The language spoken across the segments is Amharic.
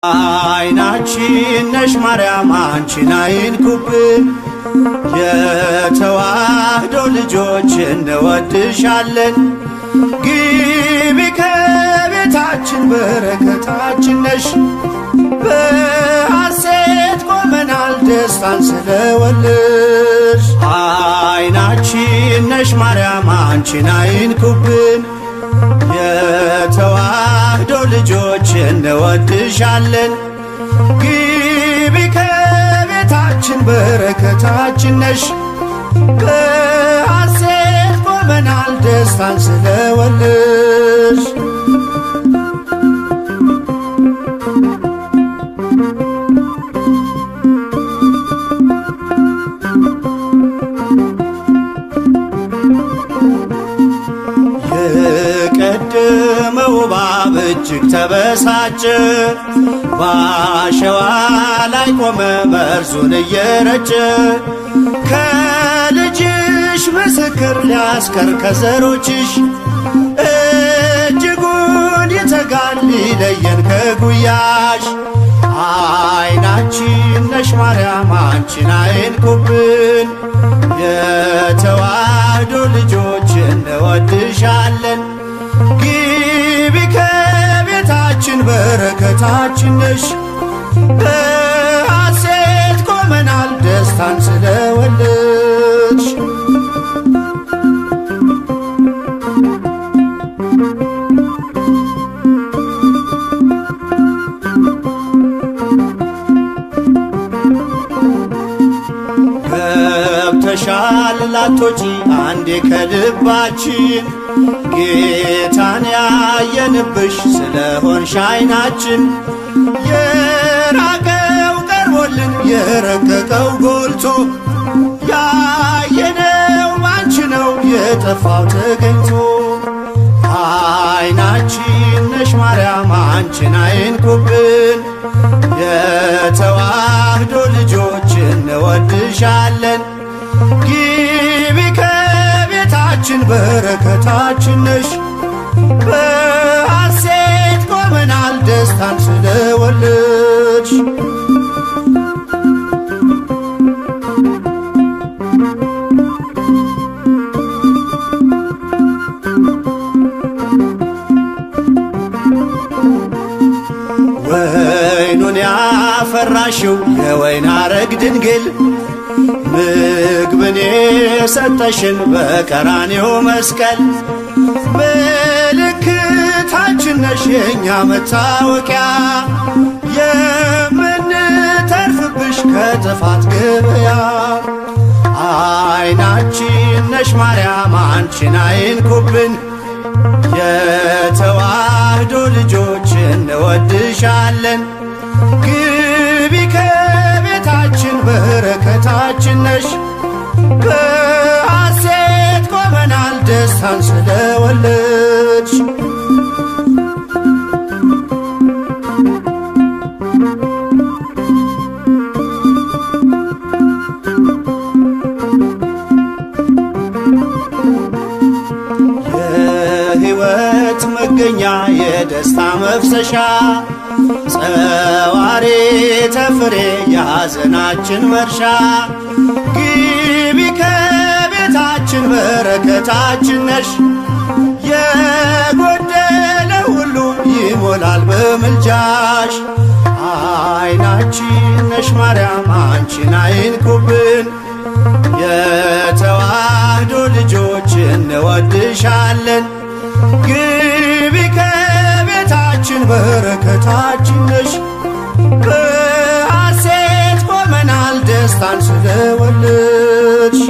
አይናችን ነሽ ማርያም አንቺን አይንኩብን፣ የተዋህዶ ልጆች እንወድሻለን። ግቢ ከቤታችን በረከታችን ነሽ፣ በሐሴት ቆመናል ደስታን ስለወለድሽ። አይናችን ነሽ ማርያም አንቺን አይንኩብን፣ የተዋህዶ ልጆች እንወድሻለን። ግቢ ከቤታችን በረከታችን ነሽ፣ በሐሴት ቆመናል ደስታን ስለወለድሽ። የቀደመው እባብ እጅግ ተበሳጨ፣ በአሸዋ ላይ ቆመ መርዙን እየረጨ። ከልጅሽ ምስክር ሊያስቀር ከዘሮችሽ፣ እጅጉን ይተጋል ሊለየን ከጉያሽ። አይናችን ነሽ ማርያም አንቺን አይንኩብን፣ የተዋህዶ ልጆች እንወድሻለን። ግቢ ከቤታችን በረከታችን ነሽ፣ በሐሴት ቆመናል ደስታን ስለወለድሽ። ገብተሻል ላቶጪ አንዴ ከልባችን፣ ጌታን ያየንብሽ ስለሆንሽ አይናችን። የራቀው ቀርቦልን የረቀቀው ጎልቶ፣ ያየነው ባንቺ ነው የጠፋው ተገኝቶ። አይናችን ነሽ ማርያም አንቺን አይንኩብን፣ የተዋህዶ ልጆች እንወድሻለን። ግቢ ከቤታችን በረከታችን ነሽ፣ በሐሴት ቆመናል ደስታን ስለወለድሽ። ወይኑን ያፈራሽው የወይን አረግ ድንግል፣ ምግብን የሰጠሽን በቀራንዮ መስቀል። ምልክታችን ነሽ የእኛ መታወቂያ፣ የምንተርፍብሽ ከጥፋት ገበያ። አይናችን ነሽ ማርያም አንቺን አይንኩብን፣ የተዋህዶ ልጆች እንወድሻለን። ግቢ ከቤታችን በረከታችን ነሽ፣ በሐሴት ቆመናል ደስታን ስለወለድሽ። የሕይወት መገኛ የደስታ መፍሰሻ፣ ጸዋሬ ተፍሬ የሐዘናችን መርሻ። ግቢ ከቤታችን በረከታችን ነሽ፣ የጎደለ ሁሉ ይሞላል በምልጃሽ። አይናችን ነሽ ማርያም አንቺን አይንኩብን፣ የተዋህዶ ልጆች እንወድሻለን። ግቢ ከቤታችን በረከታችን ነሽ፣ በሐሴት ቆመናል ደስታን ስለወለድሽ።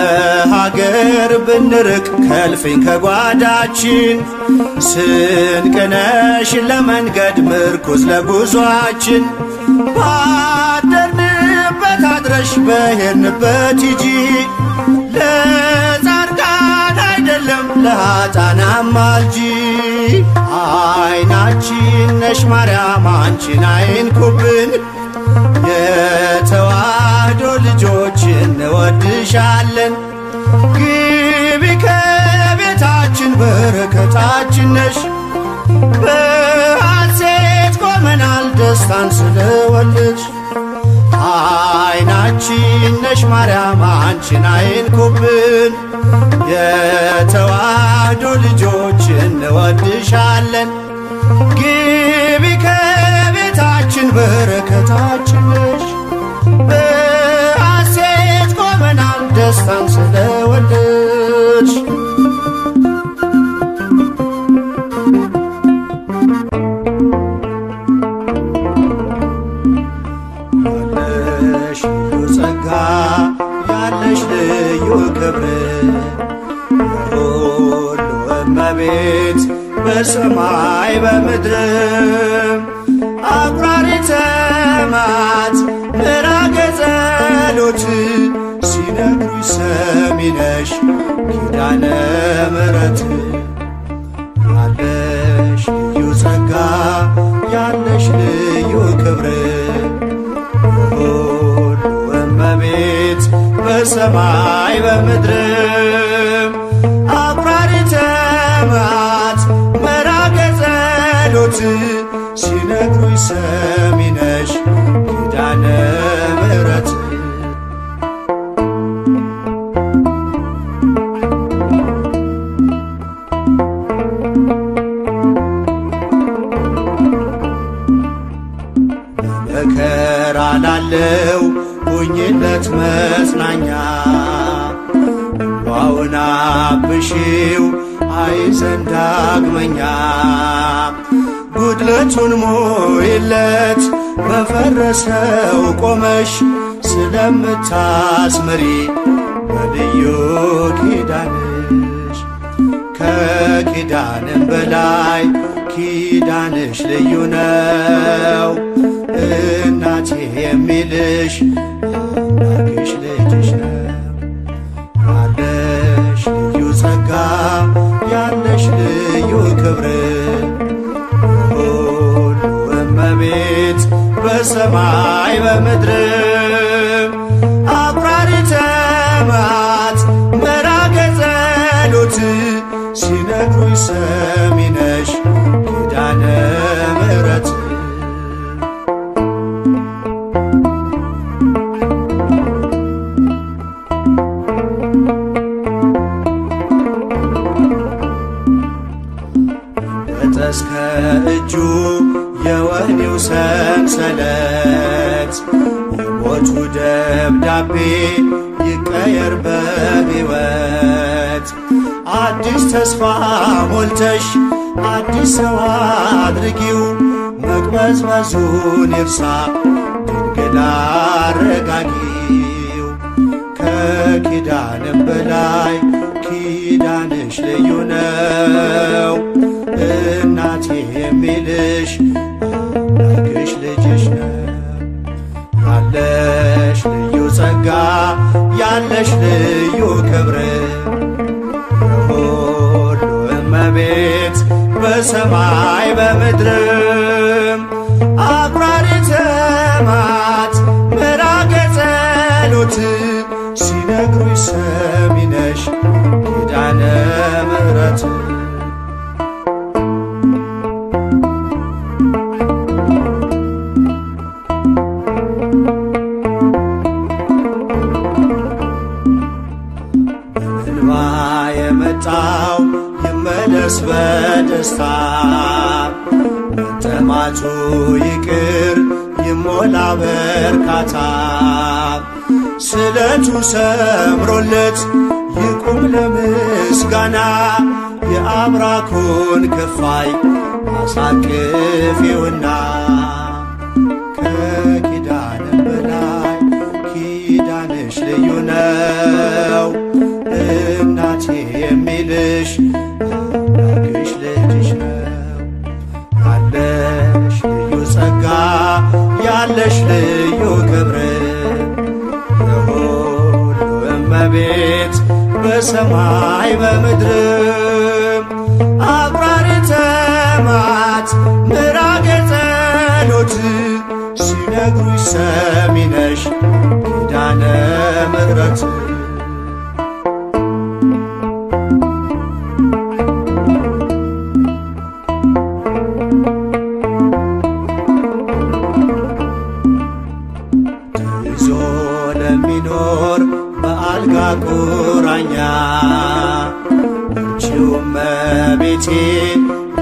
ከሀገር ብንርቅ ከልፍኝ ከጓዳችን፣ ስንቅነሽ ለመንገድ ምርኩዝ ለጉዟችን። ባደርንበት አድረሽ በሄድንበት ሂጂ፣ ለጻድቃን አይደለም ለኃጥአን አማልጂ። አይናችን ነሽ ማርያም አንቺን አይንኩብን፣ እንወድሻለን። ግቢ ከቤታችን በረከታችን ነሽ። በሐሴት ቆመናል ደስታን ስለወለድሽ። አይናችን ነሽ ማርያም አንቺን አይንኩብን። የተዋህዶ ልጆች እንወድሻለን። ግቢ ከቤታችን በረከታችን ነሽ። በሐሴት ቆመናል ደስታን ስለወለድሽ። ያለሽ ልዩ ጸጋ ያለሽ ልዩ ክብር የሁሉ እመቤት በሰማይ በምድርም አቁራሪተ መዓት ምዕራገ ጸሎት ሲነግሩሽ ሰሚ ነሽ ኪዳነ ምሕረት። ያለሽ ልዩ ጸጋ ያለሽ ልዩ ክብር የሁሉ እመቤት በሰማይ በምድርም አቁራሪተ መዓት ምዕራገ ጸሎት ሲነግሩሽ ሰሚ ነሽ ኪዳነ ምሕረት። በመከራ ላለው ሁኚለት መጽናኛ እንባውን አብሺው አይዘን ዳግመኛ። ጉድለቱን ሞይለት በፈረሰው ቆመሽ ስለምታስምሪ በልዩ ኪዳንሽ። ከኪዳንም በላይ ኪዳንሽ ልዩ ነው። እናቴ የሚልሽ አምላክሽ ልጅሽ ነው። ያለሽ ልዩ ጸጋ ያለሽ ልዩ ክብር የሁሉ እመቤት በሰማይ በምድርም አቁራሪተ መዓት ምዕራገ ጸሎት ሲነግሩሽ ሰሚ ነሽ ኪዳነ ምሕረት። እስከ እጁ የወህኒው ሰንሰለት የሞቱ ደብዳቤ ይቀየር በሕይወት። አዲስ ተስፋ ሞልተሽ አዲስ ሰው አድርጊው መቅበዝበዙን ይርሳ ድንግል አረጋጊው። ከኪዳንም በላይ ኪዳንሽ ልዩ ነው። እናቴ የሚልሽ አምላክሽ ልጅሽ ነው። ያለሽ ልዩ ጸጋ ያለሽ ልዩ ክብር የሁሉ እመቤት በሰማይ በምድርም አቁራሪተ መዓት ምዕራገ ጸሎት ሲነግሩሽ ሰሚ ነሽ ኪዳነ ምሕረት። እንባ የመጣው ይመለስ በደስታ መጠማቱ ይቅር ይሞላ በርካታ። ስለቱ ሰምሮለት ይቁም ለምስጋና የአብራኩን ክፋይ አሳቅፊውና። ከኪዳንም በላይ ኪዳንሽ ልዩ ነው። እናቴ የሚልሽ አምላክሽ ልጅሽ ነው። ያለሽ ልዩ ጸጋ ያለሽ ልዩ ክብር የሁሉ እመቤት በሰማይ በምድርም አቁራሪተ መዓት ምዕራገ ጸሎት ሲነግሩሽ ሰሚ ነሽ ኪዳነ ምሕረት። ይዞ ለሚኖር በአልጋ ቁራኛ አንቺው እመቤቴ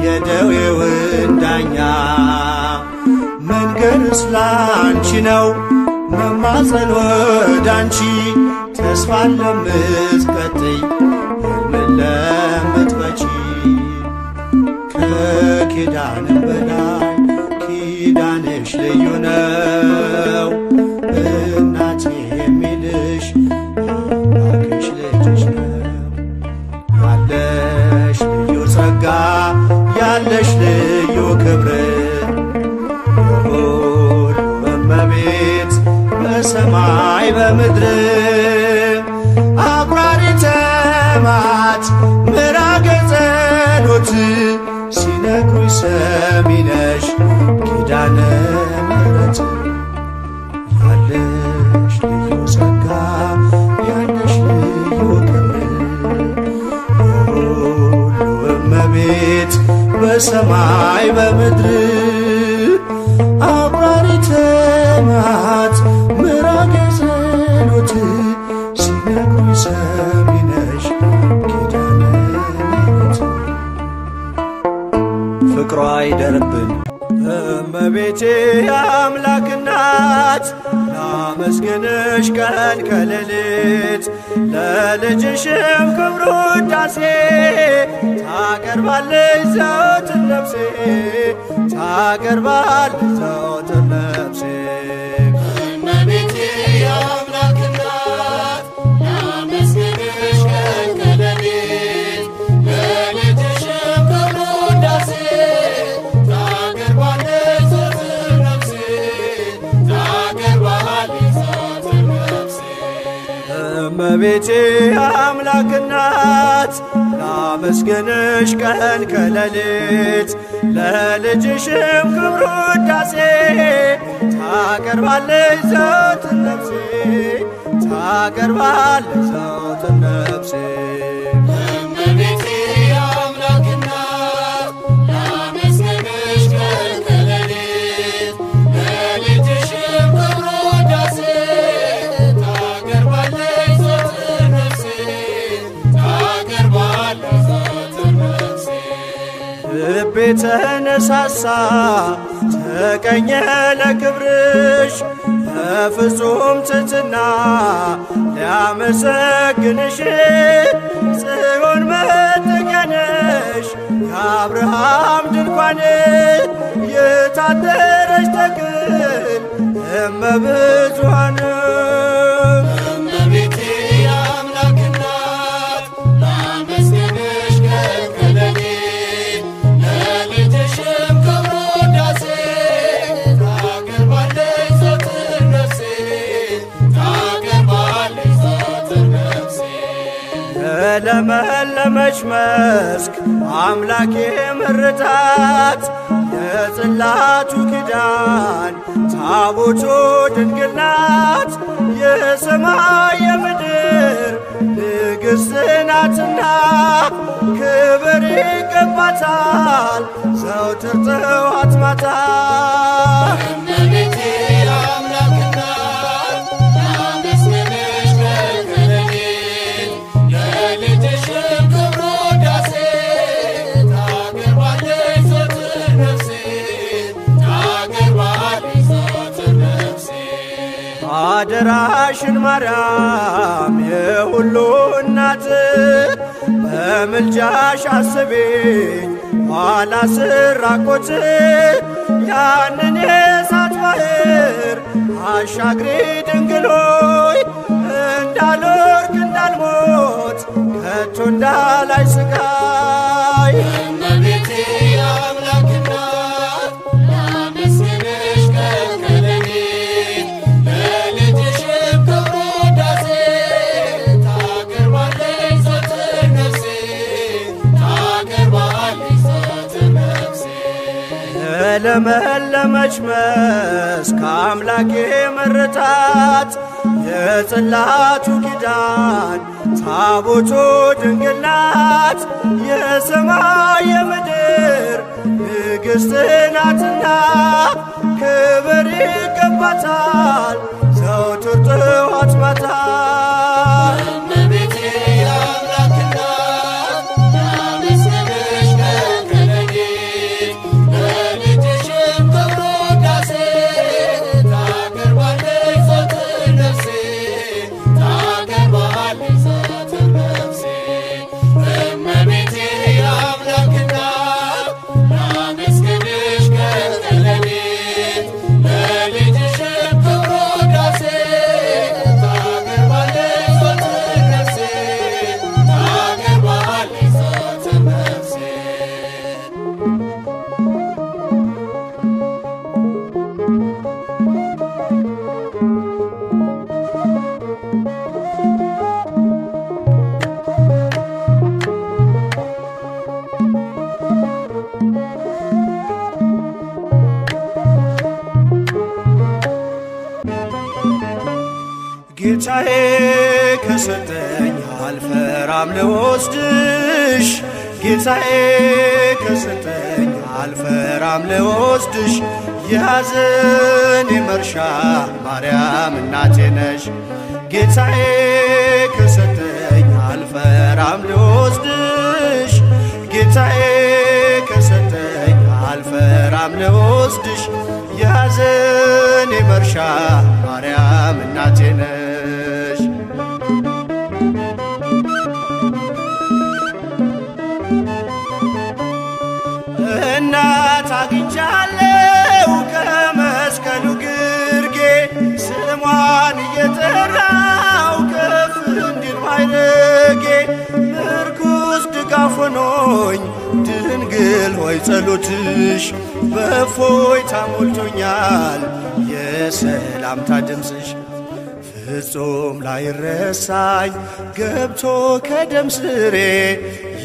የደዌውን ዳኛ መንገድስ ላንቺ ነው መማፀን ወዳንቺ ተስፋን ለምትቀጥይ ሕልምን ለምትፈቺ ከኪዳንም በላይ ኪዳንሽ ልዩ ነው እናቴ የሚልሽ አምላክሽ ልጅሽ ነው። ያለሽ ልዩ ጸጋ ያለሽ ልዩ ክብር የሁሉ እመቤት በሰማይ በምድር አቁራሪተ መዓት ምራገ ጸሎት ሲነግሩኝ ሰሚ ነሽ ኪዳነ ምሕረት ያለሽ ልዩ ጸጋ ያለሽ ልዩ ክብር የሁሉ እመቤት በሰማይ በምድር አቁራሪተ መዓት ምራገ ጸሎት ሲነግሩኝ ሰሚ ነሽ ኪዳነ ምሕረት ፍቅሯ አይደርብን እመቤቴ የአምላክ እናት ላመስግንሽ ቀን ከሌሊት ለልጅሽም ክብር ውዳሴ ታቀርባለች ዘወትር ነፍሴ ታቀርባለች ዘወትር ነፍሴ እመቤቴ የአምላክ እናት ላመስግንሽ ቀን ከሌሊት ለልጅሽም ክብር ውዳሴ ታቀርባለች ዘወትር ነፍሴ ታቀርባለች ዘወትር ነፍሴ እመቤቴ የአምላክ እናት ላመስግንሽ ቀን ከሌሊት ለልጅሽም ክብር ውዳሴ ታቀርባለች ዘወትር ነፍሴ ታቀርባለች ዘወትር ነፍሴ እመቤቴ የአምላክ እናት ላመስግንሽ ቀን ከሌሊት ለልጅሽም ክብር ውዳሴ ታቀርባለች ዘወትር ነፍሴ ታቀርባለች ዘወትር ነፍሴ ልቤ ተነሳሳ ተቀኘ ለክብርሽ በፍጹም ትሕትና ሊያመሰግንሽ ጽዮን መጠጊያ ነሽ የአብርሃም ድንኳን የታደረች ተክል እመብዙኃን እመቤቴ የአምላክ እናት ላመስግንሽ ቀን ከሌሊት ለልጅሽም ክብር ውዳሴ ታቀርባለች ዘወትር ነፍሴ ታቀርባለች ዘወትር ነፍሴ የለመለመች መስክ አምላኬ ምርታት የጽላቱ ኪዳን ታቦቱ ድንግል ናት የሰማይ የምድር ንግሥት ናትና ክብር ይገባታል ዘወትር ጠዋት ማታ እመቤቴ የአምላክ እናት ላመስግንሽ ቀን ከሌሊት ለልጅሽም ክብር ውዳሴ ታቀርባለች ዘወትር ነፍሴ ታቀርባለች ዘወትር ነፍሴ አደራሽን ማርያም የሁሉ እናት በምልጃሽ አስቤኝ ኋላ ስራቆት ያንን የእሳት ባሕር አሻግሪ ድንግል ሆይ እንዳልወድቅ እንዳልሞት ከቶ እንዳላይ ስቃይ እመቤቴ የአምላክ እናት ላመስግንሽ ቀን ከሌሊት ለልጅሽም ክብር ውዳሴ ታቀርባለች ዘወትር ነፍሴ ታቀርባለች ዘወትር ነፍሴ የለመለመች መስክ አምላኬ መረታት የጽላቱ ኪዳን ታቦቱ ድንግል ናት የሰማይ የምድር ንግሥት ናትና ክብር ይገባታል ዘወትር ጥዋት ማታ እመቤቴ የአምላክ እናት ላመስግንሽ ቀን ከሌሊት ለልጅሽም ክብር ውዳሴ ታቀርባለች ዘወትር ነፍሴ ታቀርባለች ዘወትር ነፍሴ እመቤቴ የአምላክ እናት ላመስግንሽ ቀን ከሌሊት ለልጅሽም ክብር ውዳሴ ታቀርባለች ዘወትር ነፍሴ ታቀርባለች ዘወትር ነፍሴ ጌታዬ ከሰጠኝ አልፈራም ልወስድሽ ጌታዬ ከሰጠኝ አልፈራም ልወስድሽ የሐዘኔ መርሻ ማርያም እናቴ ነሽ ጌታዬ ከሰጠኝ አልፈራም ልወስድሽ ጌታዬ ከሰጠኝ አልፈራም ልወስድሽ የሐዘኔ መርሻ ማርያም እናቴ ነሽ እናት አግኝቻለሁ ከመስቀሉ ግርጌ ስሟን እየጠራው ከፍ እንዲል ማይረጌ ምርኩስ ድጋፍ ሆኖኝ ድንግል ሆይ ጸሎትሽ በእፎይታ ሞልቶኛል የሰላምታ ድምፅሽ ፍጹም ላይረሳኝ ገብቶ ከደም ስሬ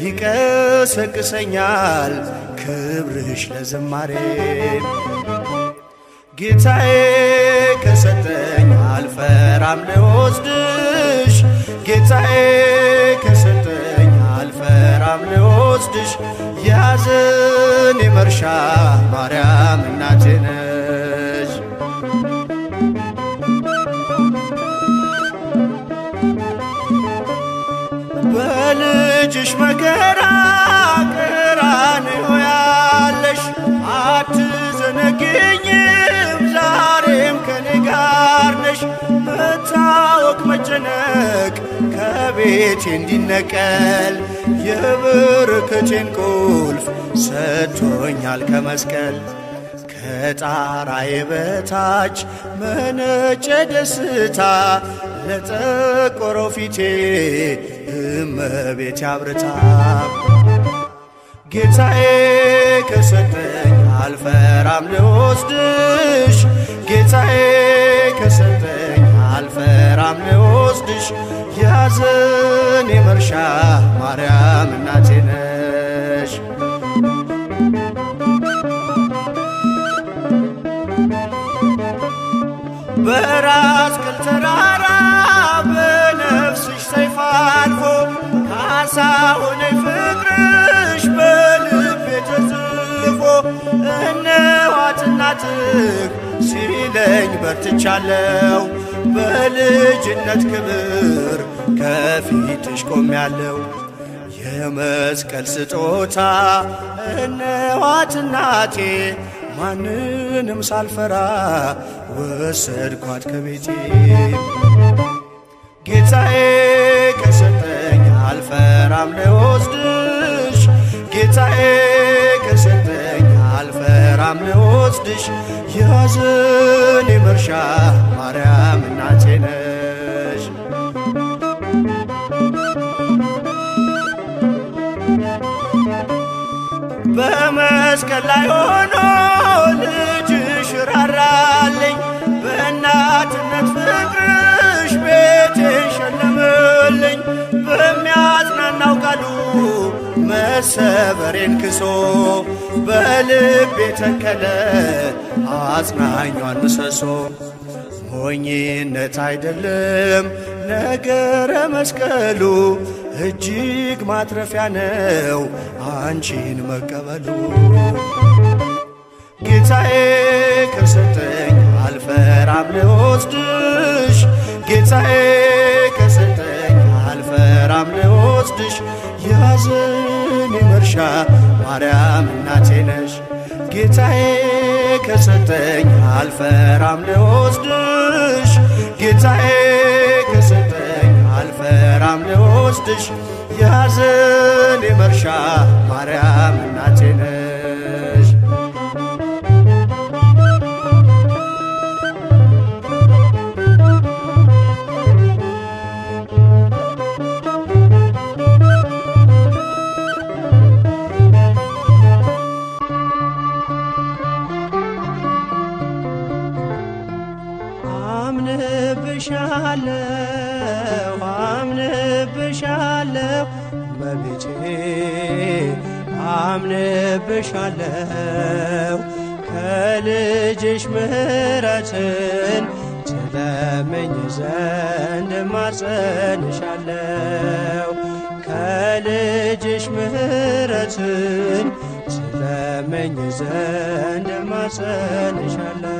ይቀሰቅሰኛል ክብርሽ ለዝማሬ ጌታዬ ከሰጠኝ አልፈራም ልወስድሽ ጌታዬ ከሰጠኝ አልፈራም ልወስድሽ የሐዘኔ መርሻ ማርያም እናቴ ነሽ በልጅሽ መከራ ቀራንዮ ያለሽ አትዘነግኝም ዛሬም ከኔ ጋር ነሽ መታወክ መጨነቅ ከቤቴ እንዲነቀል የበረከቴን ቁልፍ ሰጥቶኛል ከመስቀል ከጣራዬ በታች መነጨ ደስታ ለጠቆረው ፊቴ እመቤቴ አብርታ ጌታዬ ከሰጠኝ አልፈራም ልወስድሽ ጌታዬ ከሰጠኝ አልፈራም ልወስድሽ የሐዘኔ መርሻ ማርያም እናቴ ነሽ በራስ ቅል ተራራ በነፍስሽ ሰይፍ አልፎ ካሳ ሆነኝ ፍቅርሽ በልቤ ተጽፎ እነኋት እናትህ ሲለኝ በርትቻለሁ በልጅነት ክብር ከፊትሽ ቆሜያለሁ የመስቀል ስጦታ እነኋት እናቴ ማንንም ሳልፈራ ወሰድኳት ከቤቴ ጌታዬ ከሰጠኝ አልፈራም ልወስድሽ ጌታዬ ከሰጠኝ አልፈራም ልወስድሽ የሐዘኔ መርሻ ማርያም እናቴ ነሽ በመስቀል ላይ ሆኖ ልጅሽ ራራልኝ በእናትነት ፍቅርሽ ቤቴን ሸለመልኝ በሚያጽናናው ቃሉ መሰበሬን ክሶ በልቤ ተከለ አጽናኟን ምሰሶ ሞኝነት አይደለም ነገረ መስቀሉ እጅግ ማትረፊያ ነው አንቺን መቀበሉ ጌታዬ ከሰጠኝ አልፈራም ልወስድ ጌታዬ ከሰጠኝ አልፈራም ልወስድሽ የሐዘኔ መርሻ ማርያም እናቴ ነሽ። ጌታዬ ከሰጠኝ አልፈራም ልወስድሽ ጌታዬ ከሰጠኝ አልፈራም ልወስድሽ የሐዘኔ መርሻ ማርያም እናቴ ነሽ። አምንብሻለሁ እመቤቴ አምንብሻለሁ ከልጅሽ ምሕረትን ትለምኝ ዘንድ እማጸንሻለሁ ከልጅሽ ምሕረትን ትለምኝ ዘንድ እማጸንሻለሁ።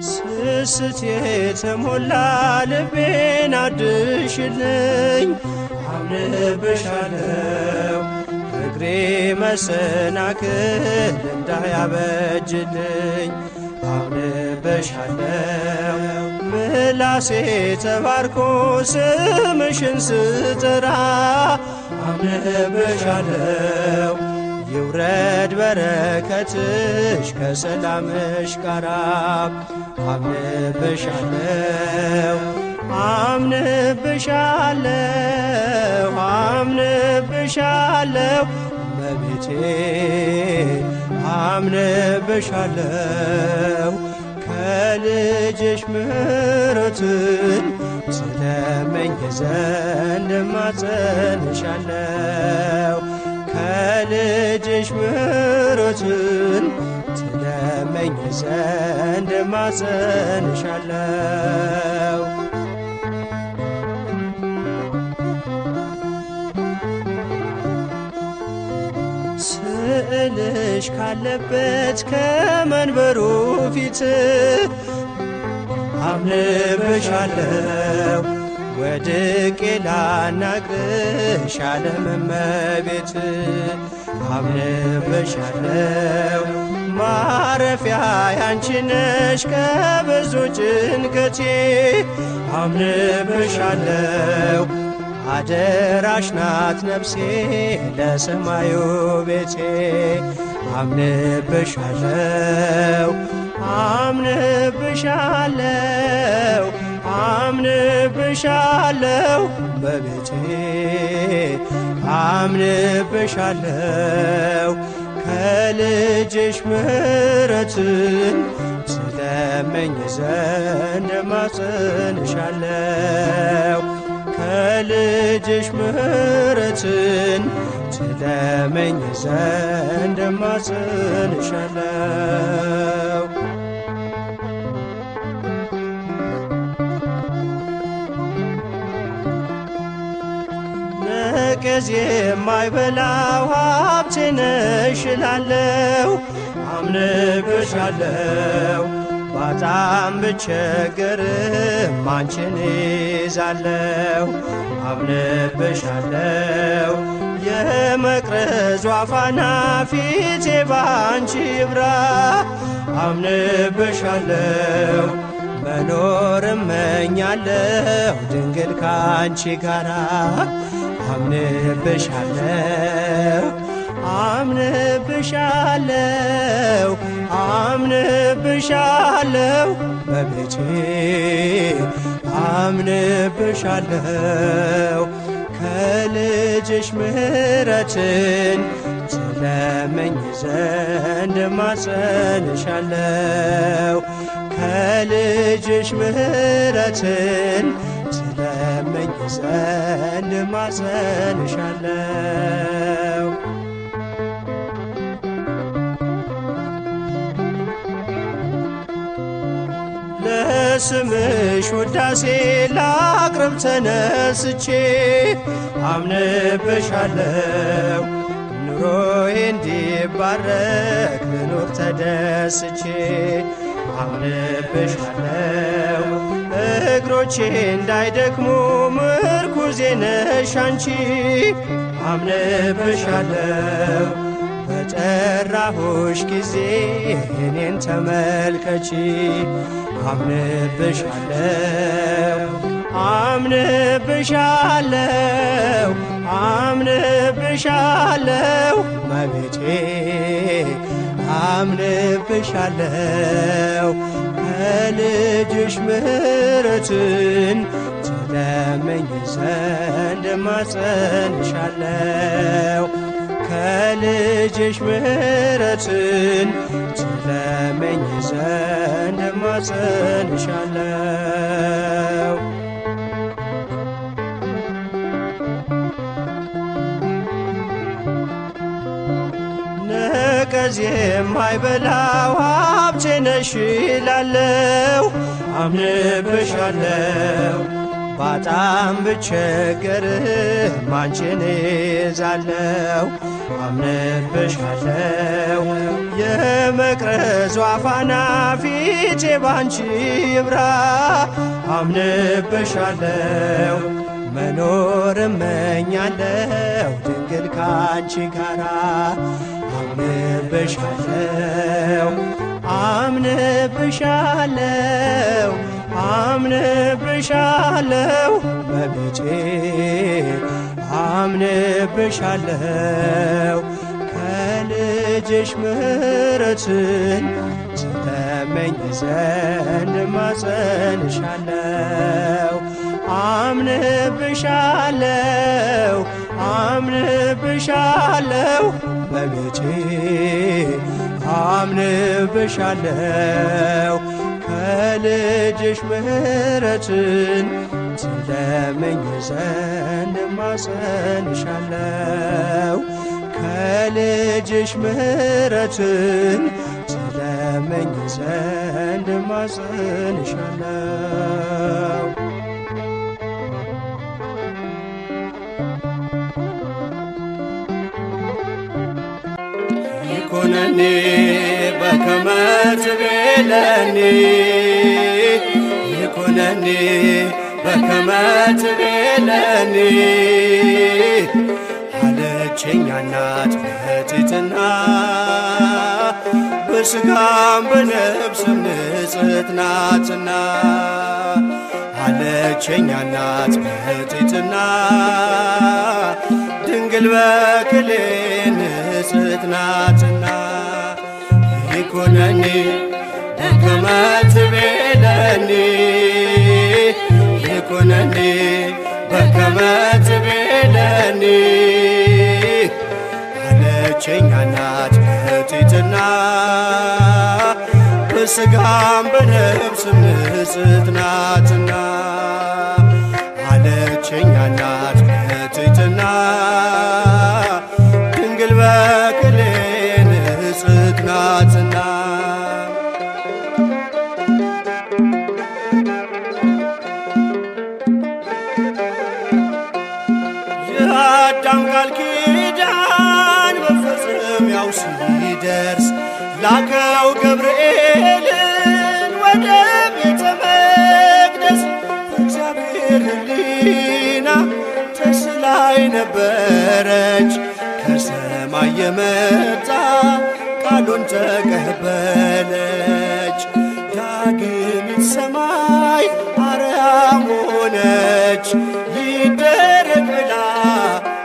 ስስት የተሞላ ልቤን አድሽልኝ አምንብሻለሁ እግሬ መሰናክል እንዳያበጅልኝ አምንብሻለሁ ምላሴ ተባርኮ ስምሽን ስጠራ አምንብሻለሁ ይውረድ በረከትሽ ከሰላምሽ ጋራ አምንብሻለሁ አምንብሻለሁ አምንብሻለሁ እመቤቴ አምንብሻለሁ ከልጅሽ ምሕረትን ትለምኝ ዘንድ እማጸንሻለሁ ከልጅሽ ምሕረትን ትለምኝ ዘንድ እማጸንሻለሁ። ስዕልሽ ካለበት ከመንበሩ ፊት አምንብሻለሁ ወድቄ ላናግርሽ ዓለም እመቤት አምንብሻለሁ ማረፊያ ያንቺ ነሽ ከብዙ ጭንቀቴ አምንብሻለሁ አደራሽ ናት ነፍሴ ለሰማዩ ቤቴ አምንብሻለሁ አምንብሻለሁ አምንብሻለሁ በቤቴ አምንብሻለሁ ከልጅሽ ምሕረትን ትለምኝ ዘንድ እማጸንሻለሁ ከልጅሽ ምሕረትን ትለምኝ ዘንድ እማጸንሻለሁ። ነቀዝ የማይበላው ሀብቴ ነሽ እላለሁ አምንብሻለሁ ባጣም ብቸገርም አንቺን ይዛለሁ አምንብሻለሁ የመቅረዟ ፋና ፊቴ ባንቺ ይብራ አምንብሻለሁ መኖር እመኛለሁ ድንግል ካንቺ ጋራ አምንብሻለሁ አምንብሻለሁ አምንብሻለሁ በቤቴ አምንብሻለሁ ከልጅሽ ምሕረትን ትለምኝ ዘንድ እማጸንሻለሁ ከልጅሽ ምሕረትን ትለምኝ ዘንድ እማጸንሻለሁ። ለስምሽ ውዳሴ ላቅርብ ተነስቼ አምንብሻለሁ ኑሮዬ እንዲባረክ ልኑር ተደስቼ አምንብሻለው እግሮቼ እንዳይደክሙ ምርኩዜ ነሽ አንቺ አምንብሻለው በጠራሁሽ ጊዜ እኔን ተመልከቺ አምንብሻለው አምንብሻለው አምንብሻለው እመቤቴ አምንብሻለው ከልጅሽ ምሕረትን ትለምኝ ዘንድ እማጸንሻለው ከልጅሽ ምሕረትን ትለምኝ ዘንድ እማጸንሻለው ነቀዝ የማይበላው ሀብቴ ነሽ እላለሁ አምንብሻለው ባጣም ብቸገርም አንቺን እይዛለሁ አምንብሻለው የመቅረዟ ፋና ፊቴ ባንቺ ይብራ አምንብሻለው መኖር እመኛለሁ ድንግል ካንቺ ጋራ አምንብሻለው አምንብሻለው አምንብሻለው እመቤቴ አምንብሻለው ከልጅሽ ምሕረትን ትለምኝ ዘንድ እማጸንሻለው አምንብሻለው አምንብሻለው እመቤቴ አምንብሻለው ከልጅሽ ምሕረትን ትለምኝ ዘንድ እማጸንሻለው ከልጅሽ ምሕረትን ትለምኝ ዘንድ እማጸንሻለው ይኩነኒ በከመ ትቤለኒ ይኩነኒ በከመ ትቤለኒ አለችኝ እናት በትሕትና በሥጋም በነፍስም ንጽሕት ናትና አለችኝ እናት በትሕትና ድንግል በክሌ ንጽሕት ናትና ይኩነኒ በከመ ትቤለኒ ይኩነኒ በከመ ትቤለኒ አለችኝ እናት በትሕትና በሥጋም በነፍስም ንጽሕት ናትና አለችኝ እናት በትሕትና ድንግል በክሌ ንጽሕት ናትና የአዳም ቃል ኪዳን መፈጸሚያው ሲደርስ ላከው ገብርኤልን ወደ ቤተ መቅደስ እግዚአብሔር ሕሊና ተስላይ ነበረች ከሰማይ የመጣ ቃሉን ተቀበለች ዳግሚት ሰማይ አርያም ሆነች ይደረግ ብላ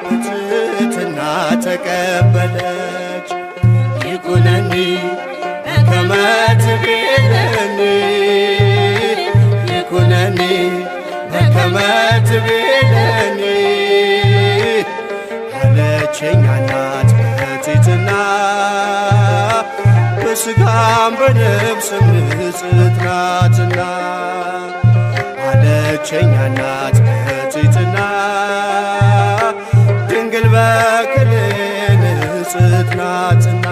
በትሕትና ተቀበለች ይኩነኒ በከመ ትቤለኒ ይኩነኒ በከመ ትቤለኒ አለችኝ እናት በትሕትና በሥጋም በነፍስም ንጽሕት ናትና አለችኝ እናት በትሕትና ድንግል በክሌ ንጽሕት ናትና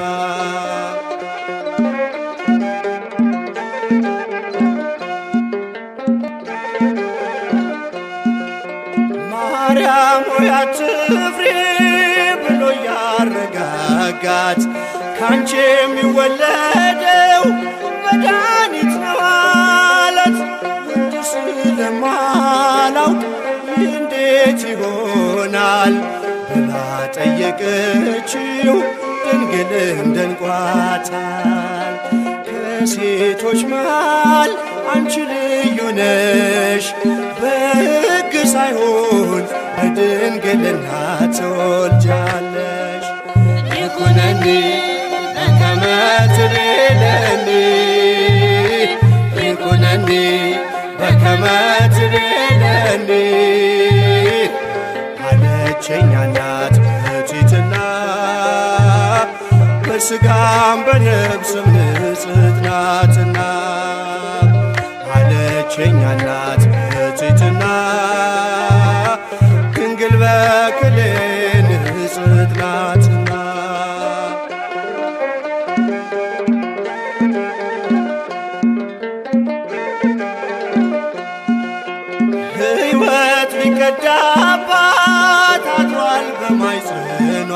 ማርያም ሆይ አትፍሪ ብሎ ያረጋጋ መርጋት ካንቺ የሚወለደው መድኃኒት ነው አላት። ወንድ ስለማላውቅ እንዴት ይሆናል ብላ ጠየቀችው። ድንግልም ደንቋታል። ከሴቶች መሃል አንቺ ልዩ ነሽ፣ በሕግ ሳይሆን በድንግልና ትወልጃለሽ። ይኩነኒ በከመ ትቤለኒ ይኩነኒ በከመ ትቤለኒ አለችኝ እናት በትሕትና በሥጋም በነፍስም ንጽሕት ናትና አለችኝ እናት በትሕትና ድንግል በክሌ ንጽሕት ናትና። ሕይወት ሊቀዳባት አድሯል በማኅፀኗ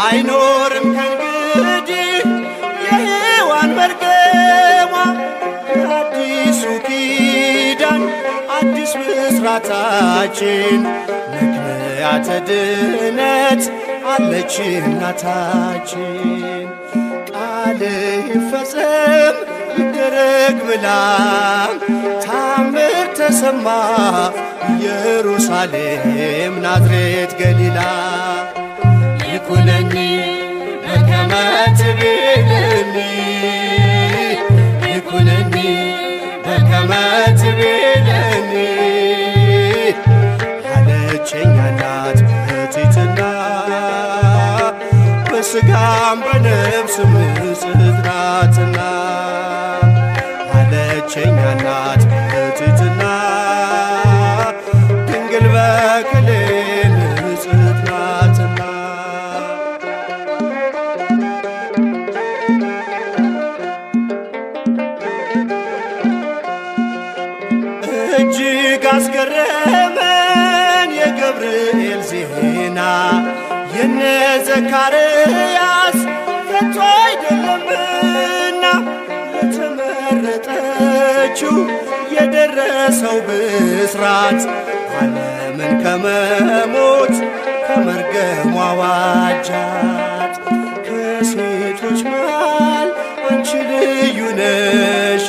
አይኖርም ከእንግዲህ የሔዋን መርገሟ። አዲሱ ኪዳን አዲስ ምስራታችን ምክንያተ ድነት አለች እናታችን። ቃል ይፈጸም ይደረግ ብላ ታምር ተሰማ ኢየሩሳሌም ናዝሬት ገሊላ። ይኩነኒ በከመ ትቤለኒ ይኩነኒ በከመ ትቤለኒ አለችኝ እናት በትሕትና በሥጋም በነፍስም ንጽሕት ናትና አለችኝ እናት በትሕትና ድንግል በክሌ ንጽሕት ናትና። እጅግ አስገረመን የገብርኤል ዜና የነ ዘካርያስ ከቶ አይደለምና ለተመረጠችው የደረሰው ብስራት ዓለምን ከመሞት ከመርገሟ ዋጃት። ከሴቶች መሃል አንቺ ልዩ ነሽ፣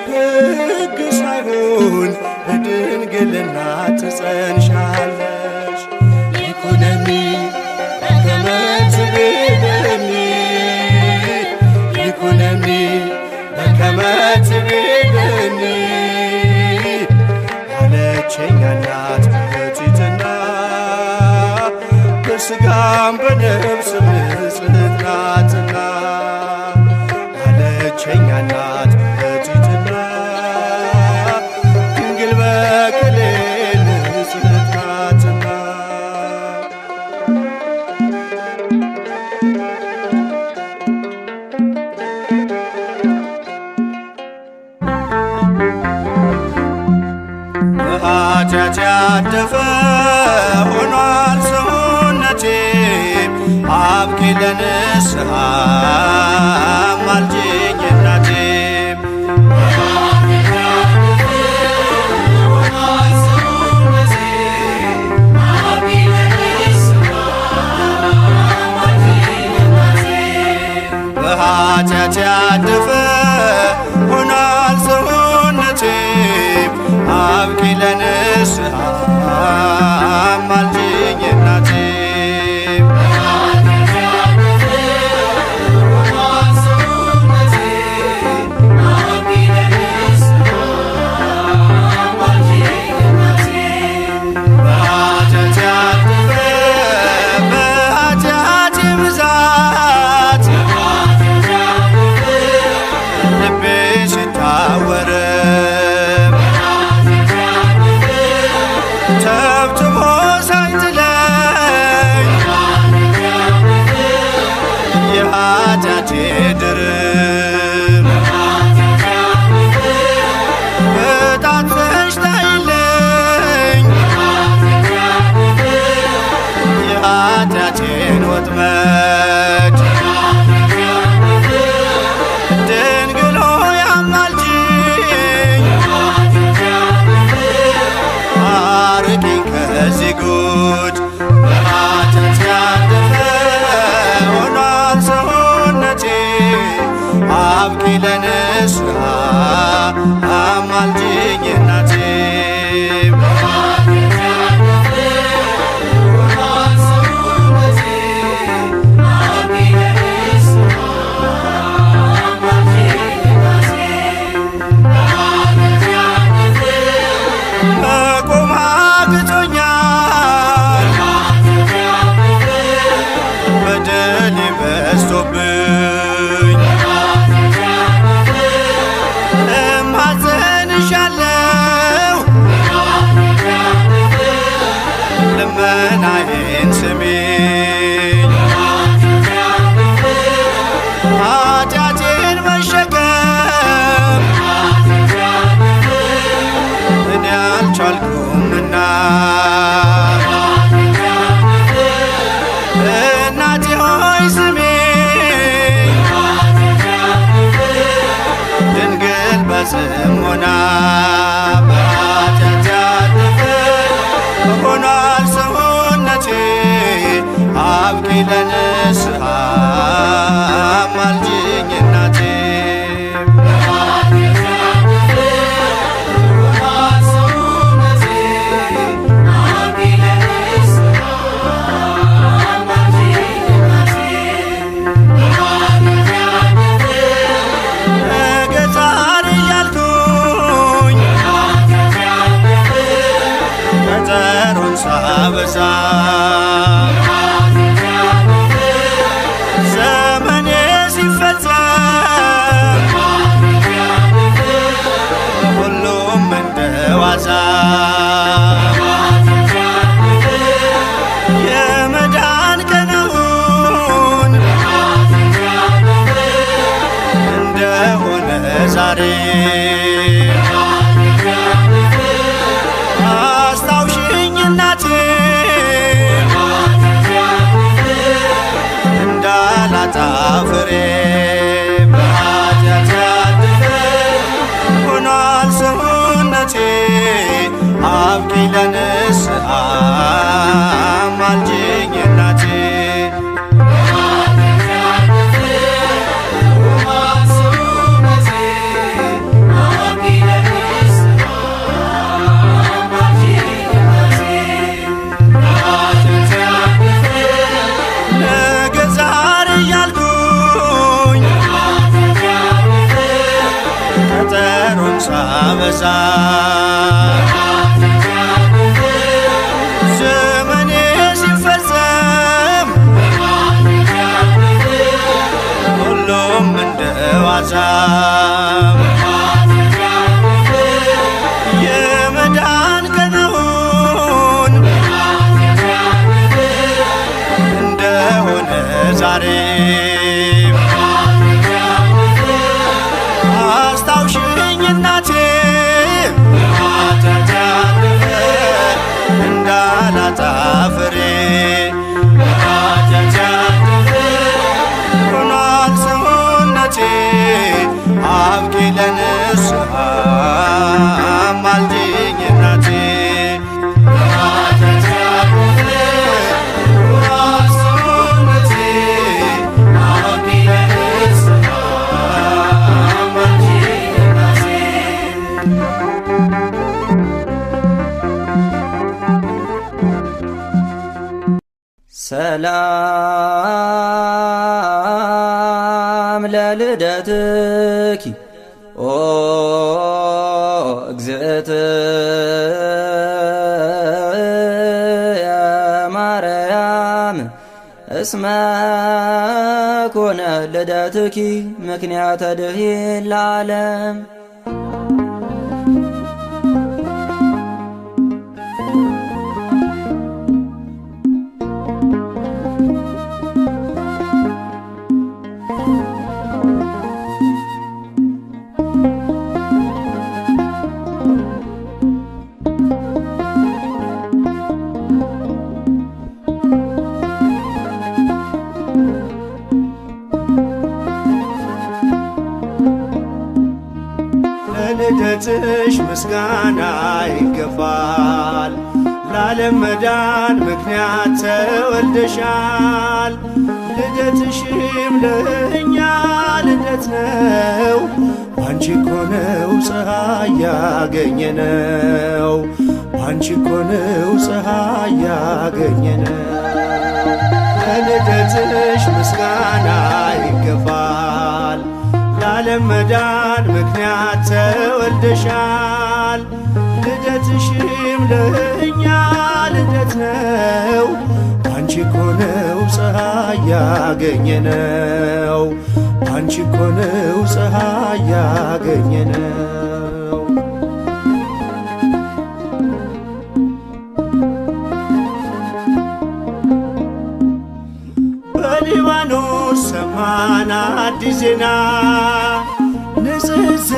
በሕግ ሳይሆን በድንግልና ትጸንሻለሽ። ይኩነኒ በከመ ትቤለኒ ይኩነኒ በከመ ትቤለኒ አለችኝ እናት በትሕትና በሥጋም በነፍስም ንጽሕት ናትና አለችኝ እናት በትሕትና ድንግል በክሌ ንጽሕት ናትና። በኃጢአት ያደፈ ሆኗል ሰውነቴ አብቂ ለንስሐ አማልጅኝ እናቴ። በኃጢአት ያደፈ ሆኗል ሰውነቴ አብቂ ለንስሐ አማልጅኝ እናቴ። በኃጢአቴ ብዛት ልቤ ሲታወር ተብትቦ ሳይጥለኝ የኃጢአቴ ድርብ በጣትሽ ታይለኝ የኃጢአቴን ወጥመድ አብቂ ለንስሐ አማልጅኝ እናቴ መቆም አቅቶኛል በደሌ በዝቶብኝ እማጸንሻለሁ ልመናዬን ስሚኝ ኃጢአቴን መሸከም እኔ አልቻልኩምና እናቴ ሆይ ስሚኝ ድንግል በጽሞና በኃጢአት ያለፈ ሆኗል ሰውነቴ አብቂ ለንስሐ አማልጅኝ እናቴ ገዛር እያልኩኝ ቀጠሮን ሳበዛ ዘመኔ ሲፈጸም ሁሉም እንደ ዋዛ የመዳን ቀኑን እንደሆነ ዛሬ አስታውሽኝ እናቴ እንዳላጣ ፍሬ በኃጢአት ያለፈ ሆኗል ሰውነቴ አብቂ ለንስሐ አማልጅኝ እናቴ ነገ ዛሬ እያልኩኝ ቀጠሮን ሳበዛ ዘመኔ ሲፈጸም ሁሉም እንደ ዋዛ የመዳን ቀኑን እንደሆነ ዛሬ አስታውሽኝ እናቴ ኃጢአት ያለፈ እንዳላጣ ፍሬ ኃጢአት ያለፈ ሆኗል ሰውነቴ አብቂ ለንስሐ አማልጅኝ እናቴ ኃጢአት ያለፈ ሆኗል ሰውነቴ አብቂ ለንስሐ አማልጅኝ እናቴ ሰላም ለልደትኪ ኦ እግዝእትየ ማርያም እስመ ኮነ ልደትኪ ምክንያተ ድኂን ለዓለም ለልደትሽ ምስጋና ይገባል። ለዓለም መዳን ምክንያት ተወልደሻል። ልደትሽም ለእኛ ልደት ነው። ባንቺ እኮ ነው ፀሐይ ያገኘነው። ባንቺ እኮ ነው ፀሐይ ያገኘነው። ለልደትሽ ምስጋና ይገባል። ለዓለም መዳን ምክንያት ተወልደሻል። ልደትሽም ለእኛ ልደት ነው። ባንቺ እኮ ነው ፀሐይ ያገኘነው። ባንቺ እኮ ነው ፀሐይ ያገኘነው። በሊባኖስ ሰማን አዲስ ዜና ንጽጽር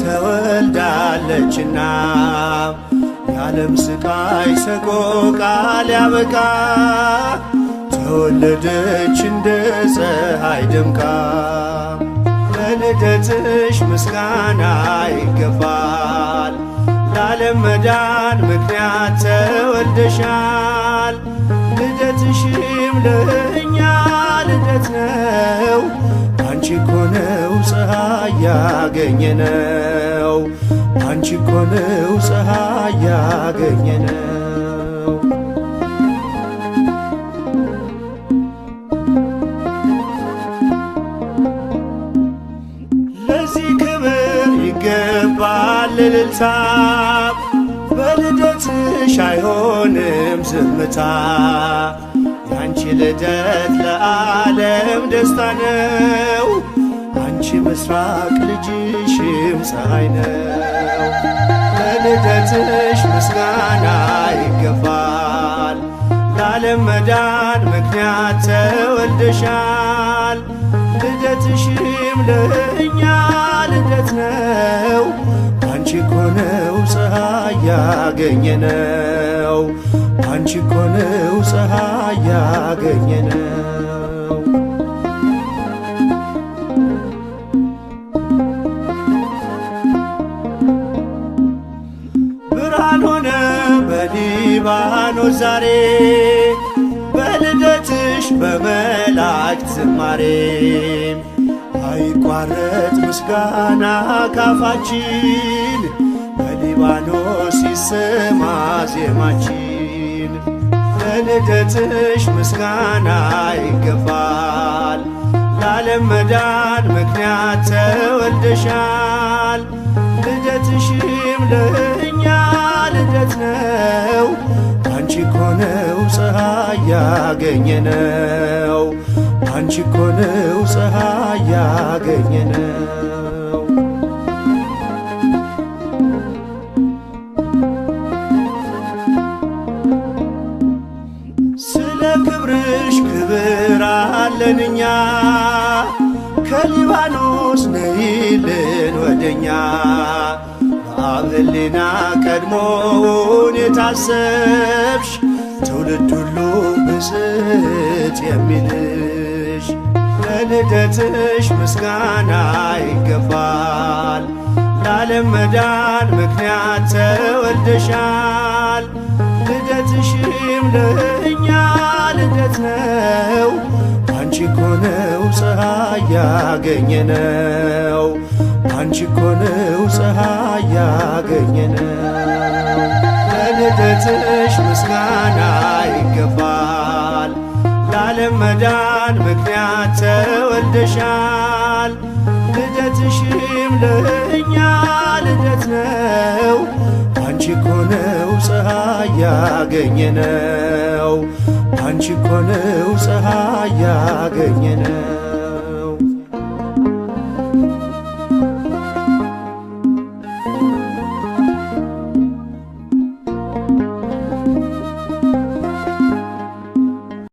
ተወልዳለችና የዓለም ስቃይ ሰቆቃ ሊያበቃ ተወለደች እንደ ፀሐይ ደምቃ። ለልደትሽ ምስጋና ይገባል። ለዓለም መዳን ምክንያት ተወልደሻል። ልደትሽም ለእኛ ልደት ነው። ባንቺ እኮ ነው ፀሐይ ያገኘነው። ባንቺ እኮ ነው ፀሐይ ያገኘነው። ለዚህ ክብር ይገባል እልልታ። በልደትሽ አይሆንም ዝምታ። ያንቺ ልደት ለዓለም ደስታ ነው። አንቺ ምስራቅ ልጅሽም ፀሐይ ነው። ለልደትሽ ምስጋና ይገባል። ለዓለም መዳን ምክንያት ተወልደሻል። ልደትሽም ለእኛ ልደት ነው። ባንቺ እኮ ነው ፀሐይ ያገኘነው። ባንቺ እኮ ነው ፀሐይ ያገኘነው። ብርሃን ሆነ በሊባኖስ ዛሬ በልደትሽ በመላእክት ዝማሬ። አይቋረጥ ምስጋና ካፋችን በሊባኖስ ይሰማ ዜማችን። ለልደትሽ ምስጋና ይገባል። ለዓለም መዳን ምክንያት ተወልደሻል። ልደትሽም ለእኛ ልደት ነው። ባንቺ እኮ ነው ፀሐይ ያገኘነው። ባንቺ እኮ ነው ፀሐይ ያገኘነው። ስለ ክብርሽ ክብር አለን እኛ። ከሊባኖስ ነይልን ወደኛ። በአብ ሕሊና ቀድሞውን የታሰብሽ ትውልድ ሁሉ ብፅዕት የሚልሽ። ለልደትሽ ምስጋና ይገባል። ለዓለም መዳን ምክንያት ተወልደሻል። ልደትሽም ለእኛ ልደት ነው። ባንቺ እኮ ነው ፀሐይ ያገኘነው። ባንቺ እኮ ነው ፀሐይ ያገኘነው። ለልደትሽ ምስጋና ይገባል። ለዓለም መዳን ምክንያት ተወልደሻል። ልደትሽም ለእኛ ልደት ነው። ባንቺ እኮ ነው ፀሐይ ያገኘነው። ባንቺ እኮ ነው ፀሐይ ያገኘነው።